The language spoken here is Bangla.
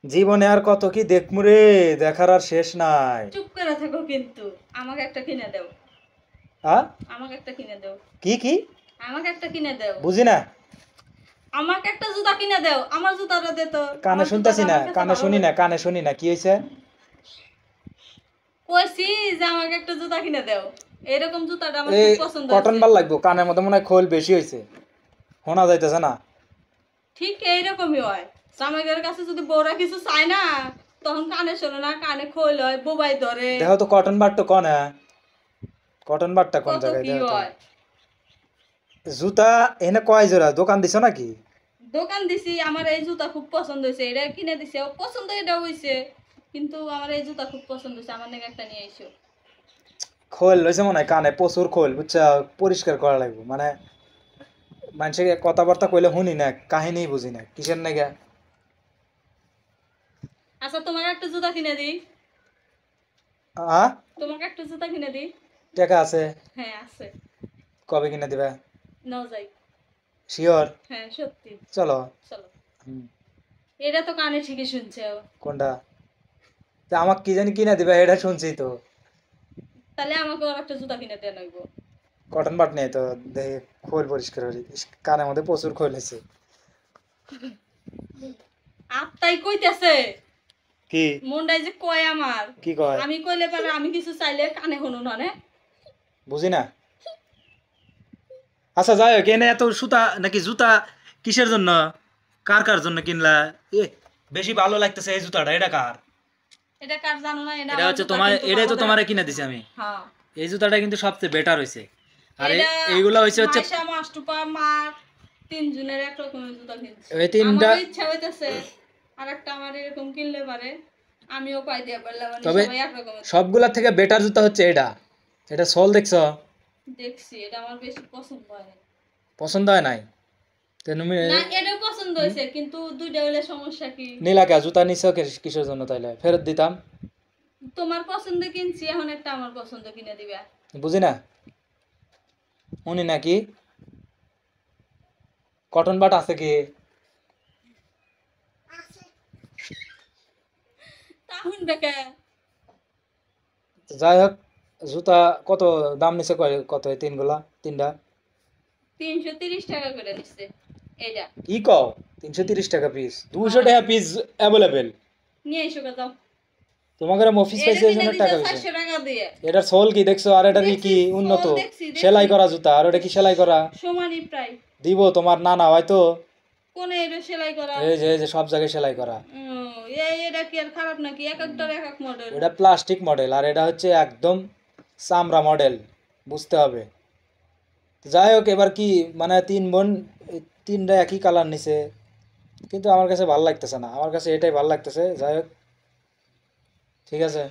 জীবনে আর কত কি দেখমু রে, দেখার আর শেষ নাই। চুপ করে থাকো কিন্তু আমাকে একটা কিনে দাও। আমাকে একটা কিনে দাও। কি কি? আমাকে একটা কিনে দাও। বুঝি না। আমাকে একটা জুতা কিনে দাও। আমার জুতাটা দে তো। কানে শুনতাছি না, কানে শুনি না, কানে শুনি না, কি হইছে? কইছি যে আমাকে একটা জুতা কিনে দাও। এরকম জুতাটা আমার এই খুব পছন্দ হয়েছে। কটন ভাল লাগবো, কানের মধ্যে মনে হয় খোল বেশি হইছে, শোনা যাইতেছে না। ঠিক এইরকমই হয়। জামাইদের কাছে যদি বউরা কিছু চায় না, তখন কানে শোনে না, কানে খোল হয়, বোবাই ধরে। দেখো তো কটন বার তো কোন, কটন বারটা কোন কত জায়গায় কি দেখো তো। হয়। জুতা এনে কয় জোড়া দোকান দিছো নাকি? দোকান দিছি, আমার এই জুতা খুব পছন্দ হয়েছে, এটা কিনে দিছে, ও পছন্দ এটা হয়েছে, কিন্তু আমার এই জুতা খুব পছন্দ হয়েছে, আমার নাকি একটা নিয়ে এসো। খোল হয়েছে মনে হয় কানে, প্রচুর খোল, বুঝছা? পরিষ্কার করা লাগবে, মানে মানুষের কথাবার্তা কইলে শুনি না, কাহিনী বুঝি না কিসের নাকি। আচ্ছা তোমাকে একটা জুতা কিনে দিই। আ তোমাকে একটা জুতা কিনে দিই। টাকা আছে? হ্যাঁ আছে। কবে কিনে দিবা? নাও যাই। শিওর? হ্যাঁ সত্যি। চলো। চলো। হুম। এটা তো কানে ঠিকই শুনছে। কোনটা? তা আমাকে কি জানি কিনে দিবা, এটা শুনছি তো। তাহলে আমাকে আর একটা জুতা কিনে দেন হইব। কটন বাট নেই তো, দেখে খোল পরিষ্কার করি, ইস, কানের মধ্যে প্রচুর খোল আছে। আত্মাই কইতেছে। কি মনটাই যে কয় আমার। কি কয়? আমি কইলে পারে আমি কিছু চাইলে কানে শুনুন না। বুঝি না। আচ্ছা যাই হোক, এনে এত সুতা নাকি জুতা কিসের জন্য, কার কার জন্য কিনলা? এ বেশি ভালো লাগতেছে এই জুতাটা, এটা কার? এটা কার জানো না, এটা হচ্ছে তোমার, এটাই তো তোমারে কিনে দিছি আমি। হ্যাঁ এই জুতাটা কিন্তু সবচেয়ে বেটার হইছে। আর এটা এইগুলা হচ্ছে মাইশা মাস্টুপা মার তিনজনের এক রকমের জুতা কিনছি। এই তিনটা। আমারও ইচ্ছা হইতেছে আর একটা আমার এরকম কিনলে পারে আমিও পাই দিয়া পারলাম, মানে তবে সবাই এক রকমের। সবগুলা থেকে বেটার জুতা হচ্ছে এটা। এটা সোল দেখছো? দেখছি, এটা আমার বেশি পছন্দ হয় না। পছন্দ হয় নাই? না এটা পছন্দ হয়েছে, কিন্তু দুইটা হইলে সমস্যা কি? নীলা কে জুতা নিছো কিসের জন্য? তাইলে ফেরত দিতাম। তোমার পছন্দ কিনছি, এখন একটা আমার পছন্দ কিনে দিবা। বুঝি না, উনি নাকি কটন বাট আছে কি? তাহুন বেকা যাই হোক, জুতা কত দাম নিছে, কত এই তিনগুলা, তিনটা? 330 টাকা করে নিচ্ছে এটা। কি কও? 330 টাকা পিস? 200 টাকা পিস অ্যাভেলেবেল? নিয়ে এসো যাও। তোমাকে অফিস এটা পাইছে এই কিনে জন্য দিছে টাকা হয়েছে। 400 টাকা দিয়ে। এটার সোল কি দেখছো? আর এটার দেখছি, কি উন্নত সোল দেখছি, সেলাই করা জুতা, আর ওটা কি সেলাই করা? সমানই প্রায়। দিব তোমার নানা হয়তো। কোনে এটা সেলাই করা? এই যে সব জায়গায় সেলাই করা। এটা কি আর খারাপ নাকি? এক একটার এক এক মডেল। এটা প্লাস্টিক মডেল, আর এটা হচ্ছে একদম চামড়া মডেল, বুঝতে হবে। যাই হোক, এবার কি মানে তিন বোন, তিনটা একই কালার নিছে, কিন্তু আমার কাছে ভালো লাগতেছে না, আমার কাছে এটাই ভালো লাগতেছে। যাই হোক, ঠিক আছে।